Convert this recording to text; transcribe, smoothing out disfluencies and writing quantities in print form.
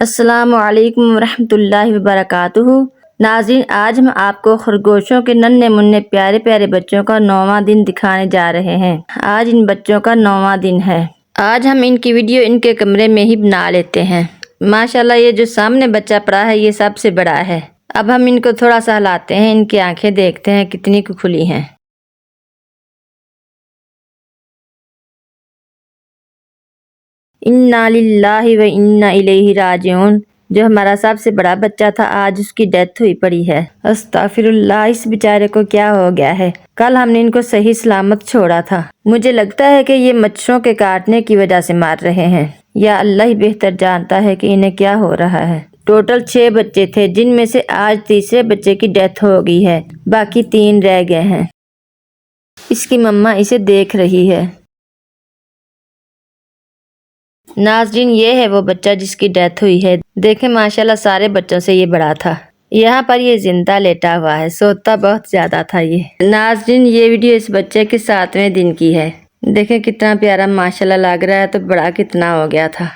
السلام علیکم ورحمۃ اللہ وبرکاتہ۔ ناظرین، آج ہم آپ کو خرگوشوں کے ننھے منھے پیارے پیارے بچوں کا 9واں دن دکھانے جا رہے ہیں۔ آج ان بچوں کا 9واں دن ہے۔ آج ہم ان کی ویڈیو ان کے کمرے میں ہی بنا لیتے ہیں۔ ماشاءاللہ یہ جو سامنے بچہ پڑا ہے یہ سب سے بڑا ہے۔ اب ہم ان کو تھوڑا سا ہلاتے ہیں، ان کی آنکھیں دیکھتے ہیں کتنی کو کھلی ہیں۔ انا للہ و انا الیہ راجعون۔ جو ہمارا سب سے بڑا بچہ تھا آج اس کی ڈیتھ ہوئی پڑی ہے۔ استغفر اللہ، اس بیچارے کو کیا ہو گیا ہے؟ کل ہم نے ان کو صحیح سلامت چھوڑا تھا۔ مجھے لگتا ہے کہ یہ مچھروں کے کاٹنے کی وجہ سے مار رہے ہیں، یا اللہ ہی بہتر جانتا ہے کہ انہیں کیا ہو رہا ہے۔ ٹوٹل 6 بچے تھے، جن میں سے آج تیسرے بچے کی ڈیتھ ہو گئی ہے، باقی 3 رہ گئے ہیں۔ اس کی مما اسے دیکھ رہی ہے۔ ناظرین، یہ ہے وہ بچہ جس کی ڈیتھ ہوئی ہے۔ دیکھیں ماشاءاللہ سارے بچوں سے یہ بڑا تھا۔ یہاں پر یہ زندہ لیٹا ہوا ہے، سوتا بہت زیادہ تھا یہ۔ ناظرین، یہ ویڈیو اس بچے کے 7ویں دن کی ہے۔ دیکھیں کتنا پیارا ماشاءاللہ لگ رہا ہے، تو بڑا کتنا ہو گیا تھا۔